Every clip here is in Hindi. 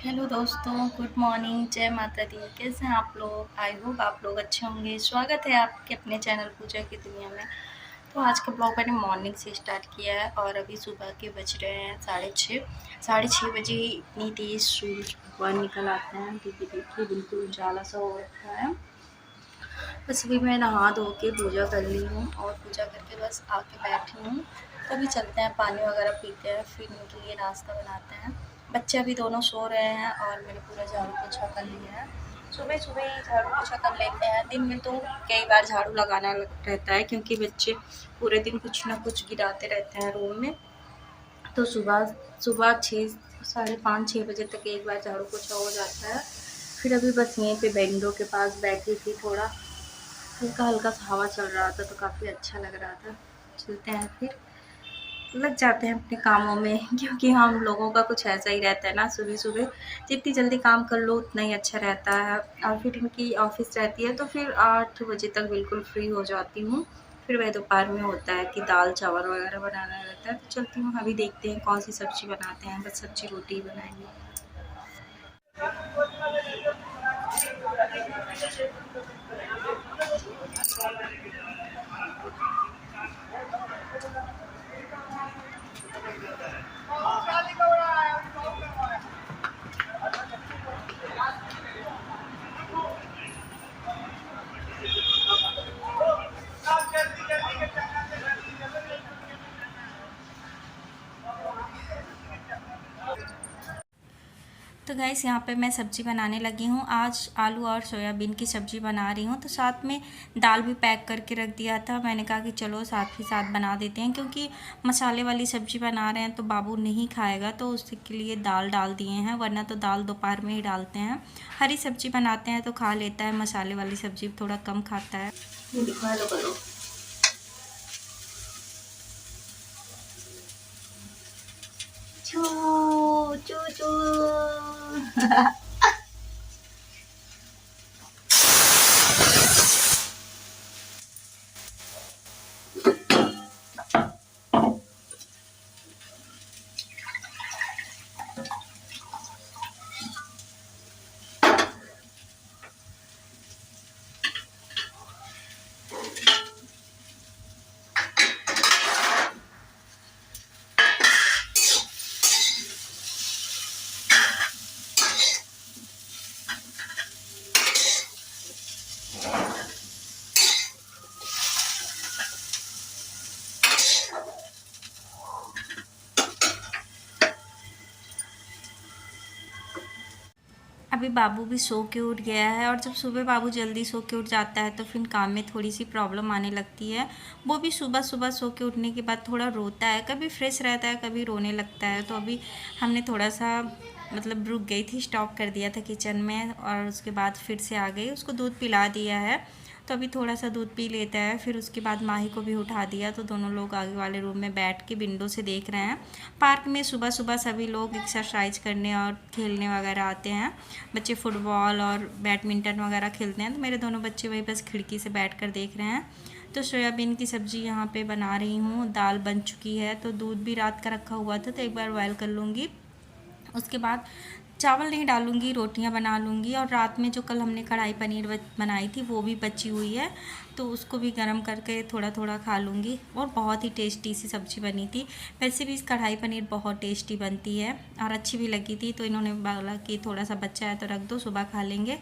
हेलो दोस्तों, गुड मॉर्निंग, जय माता दी। कैसे हैं आप लोग? आई होप आप लोग अच्छे होंगे। स्वागत है आपके अपने चैनल पूजा की दुनिया में। तो आज का ब्लॉग मैंने मॉर्निंग से स्टार्ट किया है और अभी सुबह के बज रहे हैं 6:30। 6:30 बजे इतनी तेज़ सूरज भगवान निकल आते हैं। देखिए बिल्कुल उजाला सा हो रखा है। बस अभी मैं नहा धो के पूजा कर ली हूँ और पूजा करके बस आके बैठी हूँ। तो अभी चलते हैं, पानी वगैरह पीते हैं, फिर उनके लिए नाश्ता बनाते हैं। बच्चे अभी दोनों सो रहे हैं और मैंने पूरा झाड़ू पोछा कर लिया है। सुबह सुबह ही झाड़ू पोछा कर लेते हैं। दिन में तो कई बार झाड़ू लगाना रहता है क्योंकि बच्चे पूरे दिन कुछ ना कुछ गिराते रहते हैं रूम में। तो सुबह सुबह 5:30 6 बजे तक एक बार झाड़ू पोछा हो जाता है। फिर अभी बस यहीं पे विंडो के पास बैठी थी, थोड़ा हल्का हल्का सा हवा चल रहा था तो काफ़ी अच्छा लग रहा था। चलते हैं, फिर लग जाते हैं अपने कामों में क्योंकि हम लोगों का कुछ ऐसा ही रहता है ना, सुबह सुबह जितनी जल्दी काम कर लो उतना ही अच्छा रहता है। और फिर इनकी ऑफिस रहती है तो फिर 8 बजे तक बिल्कुल फ्री हो जाती हूँ। फिर वह दोपहर में होता है कि दाल चावल वगैरह बनाना रहता है। तो चलती हूँ, अभी देखते हैं कौन सी सब्ज़ी बनाते हैं। बस सब्ज़ी रोटी बनाएंगे। तो गाइस यहाँ पे मैं सब्ज़ी बनाने लगी हूँ। आज आलू और सोयाबीन की सब्ज़ी बना रही हूँ। तो साथ में दाल भी पैक करके रख दिया था। मैंने कहा कि चलो साथ ही साथ बना देते हैं क्योंकि मसाले वाली सब्ज़ी बना रहे हैं तो बाबू नहीं खाएगा, तो उसके लिए दाल डाल दिए हैं, वरना तो दाल दोपहर में ही डालते हैं। हरी सब्ज़ी बनाते हैं तो खा लेता है, मसाले वाली सब्ज़ी थोड़ा कम खाता है। ये दिखा लो करो। चू चू चू अभी बाबू भी सो के उठ गया है और जब सुबह बाबू जल्दी सो के उठ जाता है तो फिर काम में थोड़ी सी प्रॉब्लम आने लगती है। वो भी सुबह सुबह सो के उठने के बाद थोड़ा रोता है, कभी फ्रेश रहता है कभी रोने लगता है। तो अभी हमने थोड़ा सा मतलब रुक गई थी, स्टॉप कर दिया था किचन में और उसके बाद फिर से आ गई, उसको दूध पिला दिया है। तो अभी थोड़ा सा दूध पी लेता है, फिर उसके बाद माही को भी उठा दिया। तो दोनों लोग आगे वाले रूम में बैठ के विंडो से देख रहे हैं। पार्क में सुबह सुबह सभी लोग एक्सरसाइज करने और खेलने वगैरह आते हैं। बच्चे फुटबॉल और बैडमिंटन वगैरह खेलते हैं, तो मेरे दोनों बच्चे वही बस खिड़की से बैठकर देख रहे हैं। तो सोयाबीन की सब्ज़ी यहाँ पे बना रही हूँ। दाल बन चुकी है, तो दूध भी रात का रखा हुआ था तो एक बार बॉयल कर लूँगी। उसके बाद चावल नहीं डालूँगी, रोटियां बना लूँगी। और रात में जो कल हमने कढ़ाई पनीर बनाई थी वो भी बची हुई है, तो उसको भी गरम करके थोड़ा थोड़ा खा लूँगी। और बहुत ही टेस्टी सी सब्ज़ी बनी थी। वैसे भी इस कढ़ाई पनीर बहुत टेस्टी बनती है और अच्छी भी लगी थी, तो इन्होंने बोला कि थोड़ा सा बच्चा है तो रख दो, सुबह खा लेंगे।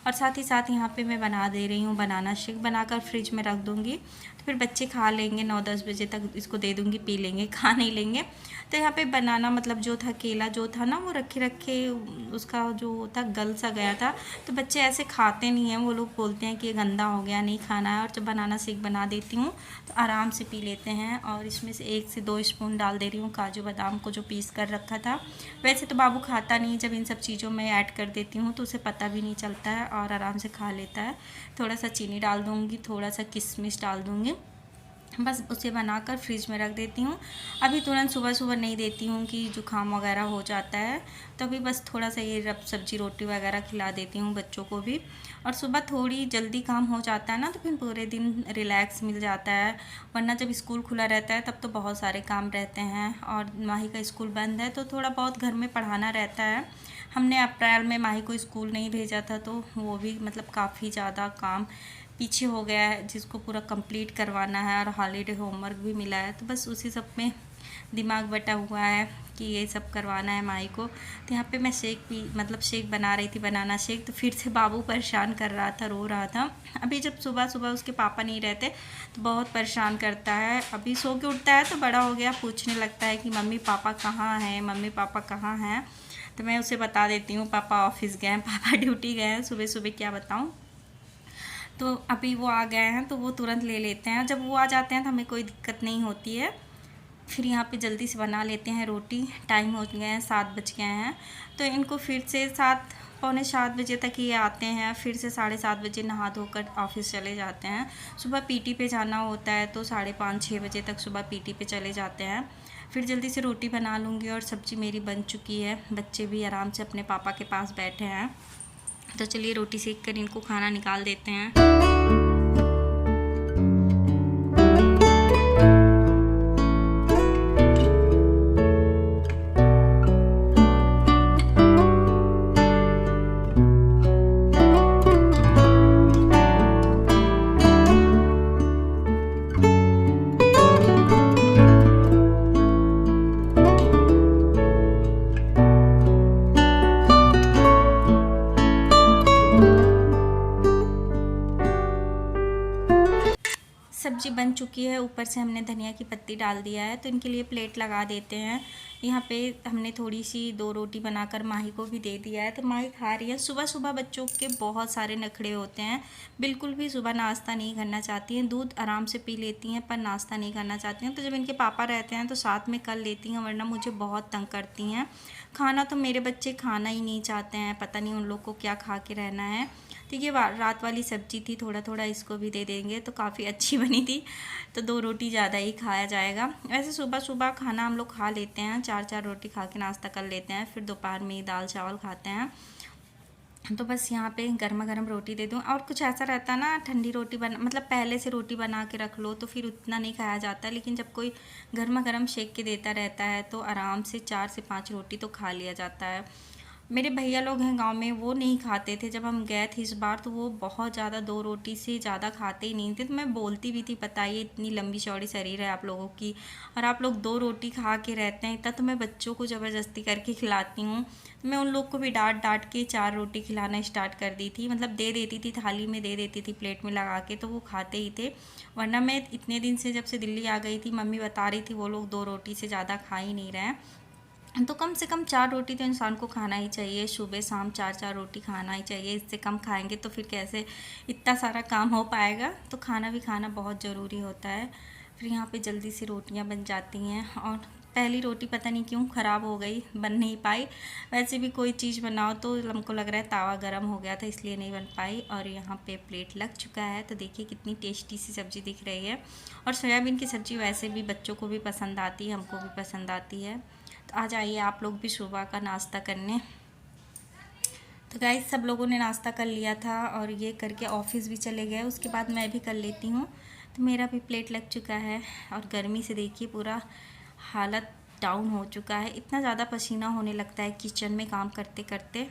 और साथ ही साथ यहाँ पे मैं बना दे रही हूँ बनाना शेक, बनाकर फ्रिज में रख दूँगी, तो फिर बच्चे खा लेंगे। 9-10 बजे तक इसको दे दूँगी, पी लेंगे, खा नहीं लेंगे। तो यहाँ पे बनाना मतलब जो था, केला जो था ना, वो रखे रखे उसका जो था गल सा गया था। तो बच्चे ऐसे खाते नहीं हैं, वो लोग बोलते हैं कि ये गंदा हो गया, नहीं खाना है। और जब बनाना शेक बना देती हूँ तो आराम से पी लेते हैं। और इसमें से 1 से 2 स्पून डाल दे रही हूँ काजू बादाम को, जो पीस कर रखा था। वैसे तो बाबू खाता नहीं, जब इन सब चीज़ों में ऐड कर देती हूँ तो उसे पता भी नहीं चलता है और आराम से खा लेता है। थोड़ा सा चीनी डाल दूँगी, थोड़ा सा किशमिश डाल दूँगी, बस उसे बनाकर फ्रिज में रख देती हूँ। अभी तुरंत सुबह सुबह नहीं देती हूँ कि जुकाम वगैरह हो जाता है, तो अभी बस थोड़ा सा ये सब्जी रोटी वगैरह खिला देती हूँ बच्चों को भी। और सुबह थोड़ी जल्दी काम हो जाता है ना, तो फिर पूरे दिन रिलैक्स मिल जाता है। वरना जब स्कूल खुला रहता है तब तो बहुत सारे काम रहते हैं, और माही का स्कूल बंद है तो थोड़ा बहुत घर में पढ़ाना रहता है। हमने अप्रैल में माही को स्कूल नहीं भेजा था, तो वो भी मतलब काफ़ी ज़्यादा काम पीछे हो गया है, जिसको पूरा कंप्लीट करवाना है। और हॉलीडे होमवर्क भी मिला है, तो बस उसी सब में दिमाग बटा हुआ है कि ये सब करवाना है माई को। तो यहाँ पे मैं शेक भी मतलब शेक बना रही थी, बनाना शेक। तो फिर से बाबू परेशान कर रहा था, रो रहा था। अभी जब सुबह सुबह उसके पापा नहीं रहते तो बहुत परेशान करता है। अभी सो के उठता है तो बड़ा हो गया, पूछने लगता है कि मम्मी पापा कहाँ हैं, मम्मी पापा कहाँ हैं। तो मैं उसे बता देती हूँ पापा ऑफिस गए हैं, पापा ड्यूटी गए हैं। सुबह सुबह क्या बताऊँ। तो अभी वो आ गए हैं तो वो तुरंत ले लेते हैं। जब वो आ जाते हैं तो हमें कोई दिक्कत नहीं होती है। फिर यहाँ पे जल्दी से बना लेते हैं रोटी। टाइम हो गए हैं, 7 बज गए हैं। तो इनको फिर से 7 पौने 7 बजे तक ये आते हैं। फिर से 7:30 बजे नहा धोकर ऑफिस चले जाते हैं। सुबह पीटी पे जाना होता है, तो 5:30-6 बजे तक सुबह पीटी पे चले जाते हैं। फिर जल्दी से रोटी बना लूँगी और सब्ज़ी मेरी बन चुकी है। बच्चे भी आराम से अपने पापा के पास बैठे हैं। तो चलिए रोटी सेक कर इनको खाना निकाल देते हैं। सब्जी बन चुकी है, ऊपर से हमने धनिया की पत्ती डाल दिया है। तो इनके लिए प्लेट लगा देते हैं। यहाँ पे हमने थोड़ी सी 2 रोटी बनाकर माही को भी दे दिया है, तो माही खा रही है। सुबह सुबह बच्चों के बहुत सारे नखरे होते हैं, बिल्कुल भी सुबह नाश्ता नहीं करना चाहती हैं। दूध आराम से पी लेती हैं पर नाश्ता नहीं करना चाहती हैं। तो जब इनके पापा रहते हैं तो साथ में कर लेती हैं, वरना मुझे बहुत तंग करती हैं। खाना तो मेरे बच्चे खाना ही नहीं चाहते हैं, पता नहीं उन लोग को क्या खा के रहना है। तो ये रात वाली सब्जी थी, थोड़ा थोड़ा इसको भी दे देंगे, तो काफ़ी अच्छी बनी थी। तो 2 रोटी ज़्यादा ही खाया जाएगा। वैसे सुबह सुबह खाना हम लोग खा लेते हैं, 4-4 रोटी खा के नाश्ता कर लेते हैं। फिर दोपहर में दाल चावल खाते हैं। तो बस यहाँ पे गर्मा गर्म रोटी दे दूँ। और कुछ ऐसा रहता है ना, ठंडी रोटी बना मतलब पहले से रोटी बना के रख लो तो फिर उतना नहीं खाया जाता। लेकिन जब कोई गर्मा गर्म सेक के देता रहता है तो आराम से 4 से 5 रोटी तो खा लिया जाता है। मेरे भैया लोग हैं गांव में, वो नहीं खाते थे। जब हम गए थे इस बार तो वो बहुत ज़्यादा 2 रोटी से ज़्यादा खाते ही नहीं थे। तो मैं बोलती भी थी, बताइए इतनी लंबी चौड़ी शरीर है आप लोगों की और आप लोग 2 रोटी खा के रहते हैं। इतना तो मैं बच्चों को ज़बरदस्ती करके खिलाती हूँ। तो मैं उन लोग को भी डांट डांट के 4 रोटी खिलाना स्टार्ट कर दी थी। मतलब दे देती थी, थाली में दे देती थी, प्लेट में लगा के, तो वो खाते ही थे। वरना मैं इतने दिन से, जब से दिल्ली आ गई थी, मम्मी बता रही थी वो लोग 2 रोटी से ज़्यादा खा ही नहीं रहे हैं। तो कम से कम 4 रोटी तो इंसान को खाना ही चाहिए, सुबह शाम 4-4 रोटी खाना ही चाहिए। इससे कम खाएंगे तो फिर कैसे इतना सारा काम हो पाएगा। तो खाना भी खाना बहुत ज़रूरी होता है। फिर यहाँ पे जल्दी से रोटियाँ बन जाती हैं। और पहली रोटी पता नहीं क्यों ख़राब हो गई, बन नहीं पाई। वैसे भी कोई चीज़ बनाओ तो हमको लग रहा है तावा गर्म हो गया था, इसलिए नहीं बन पाई। और यहाँ पे प्लेट लग चुका है। तो देखिए कितनी टेस्टी सी सब्ज़ी दिख रही है। और सोयाबीन की सब्ज़ी वैसे भी बच्चों को भी पसंद आती है, हमको भी पसंद आती है। तो आ जाइए आप लोग भी सुबह का नाश्ता करने। तो गाइस सब लोगों ने नाश्ता कर लिया था और ये करके ऑफिस भी चले गए। उसके बाद मैं भी कर लेती हूँ। तो मेरा भी प्लेट लग चुका है। और गर्मी से देखिए पूरा हालत डाउन हो चुका है। इतना ज़्यादा पसीना होने लगता है किचन में काम करते करते।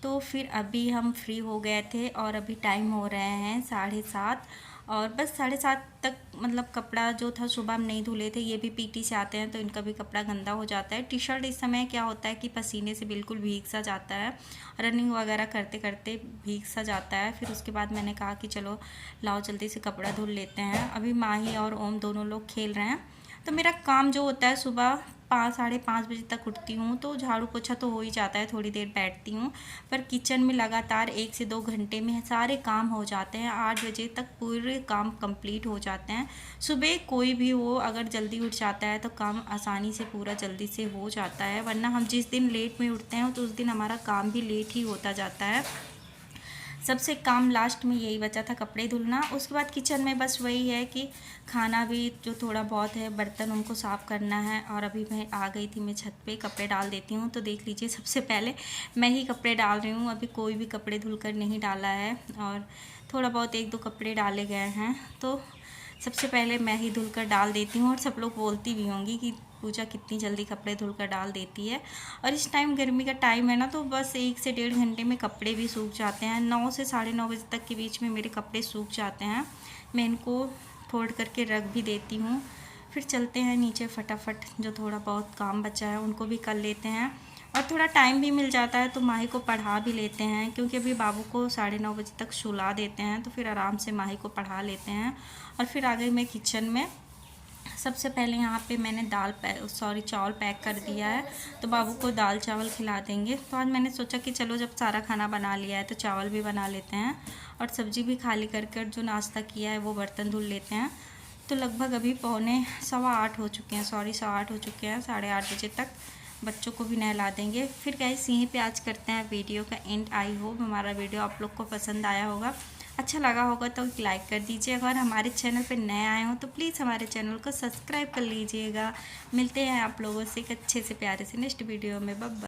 तो फिर अभी हम फ्री हो गए थे और अभी टाइम हो रहे हैं 7:30 और बस 7:30 तक मतलब कपड़ा जो था सुबह हम नहीं धुले थे, ये भी पीटी से आते हैं तो इनका भी कपड़ा गंदा हो जाता है। टी शर्ट इस समय क्या होता है कि पसीने से बिल्कुल भीग सा जाता है, रनिंग वगैरह करते करते भीग सा जाता है। फिर उसके बाद मैंने कहा कि चलो लाओ जल्दी से कपड़ा धुल लेते हैं। अभी माही और ओम दोनों लोग खेल रहे हैं। तो मेरा काम जो होता है सुबह 5 साढ़े 5 बजे तक उठती हूँ तो झाड़ू पोछा तो हो ही जाता है, थोड़ी देर बैठती हूँ। पर किचन में लगातार 1 से 2 घंटे में सारे काम हो जाते हैं। 8 बजे तक पूरे काम कंप्लीट हो जाते हैं। सुबह कोई भी हो अगर जल्दी उठ जाता है तो काम आसानी से पूरा जल्दी से हो जाता है, वरना हम जिस दिन लेट में उठते हैं तो उस दिन हमारा काम भी लेट ही होता जाता है। सबसे काम लास्ट में यही बचा था, कपड़े धुलना। उसके बाद किचन में बस वही है कि खाना भी जो थोड़ा बहुत है, बर्तन उनको साफ़ करना है। और अभी मैं आ गई थी, मैं छत पे कपड़े डाल देती हूँ। तो देख लीजिए सबसे पहले मैं ही कपड़े डाल रही हूँ, अभी कोई भी कपड़े धुलकर नहीं डाला है और थोड़ा बहुत 1-2 कपड़े डाले गए हैं तो सबसे पहले मैं ही धुलकर डाल देती हूँ। और सब लोग बोलती भी होंगी कि पूजा कितनी जल्दी कपड़े धुलकर डाल देती है। और इस टाइम गर्मी का टाइम है ना, तो बस 1 से 1.5 घंटे में कपड़े भी सूख जाते हैं। 9 से 9:30 बजे तक के बीच में मेरे कपड़े सूख जाते हैं। मैं इनको फोल्ड करके रख भी देती हूँ। फिर चलते हैं नीचे फटाफट, जो थोड़ा बहुत काम बचा है उनको भी कर लेते हैं। और थोड़ा टाइम भी मिल जाता है तो माही को पढ़ा भी लेते हैं, क्योंकि अभी बाबू को 9:30 बजे तक सुला देते हैं तो फिर आराम से माही को पढ़ा लेते हैं। और फिर आ गई मैं किचन में। सबसे पहले यहाँ पे मैंने चावल पैक कर दिया है, तो बाबू को दाल चावल खिला देंगे। तो आज मैंने सोचा कि चलो जब सारा खाना बना लिया है तो चावल भी बना लेते हैं और सब्ज़ी भी खाली कर जो नाश्ता किया है वो बर्तन धुल लेते हैं। तो लगभग अभी 7:15 हो चुके हैं, 7:15 हो चुके हैं। 8:30 बजे तक बच्चों को भी नहला देंगे। फिर गाइस यहीं पे आज करते हैं वीडियो का एंड। आई होप हमारा वीडियो आप लोग को पसंद आया होगा, अच्छा लगा होगा तो एक लाइक कर दीजिए। अगर हमारे चैनल पे नए आए हो तो प्लीज़ हमारे चैनल को सब्सक्राइब कर लीजिएगा। मिलते हैं आप लोगों से एक अच्छे से प्यारे से नेक्स्ट वीडियो में। Bye bye.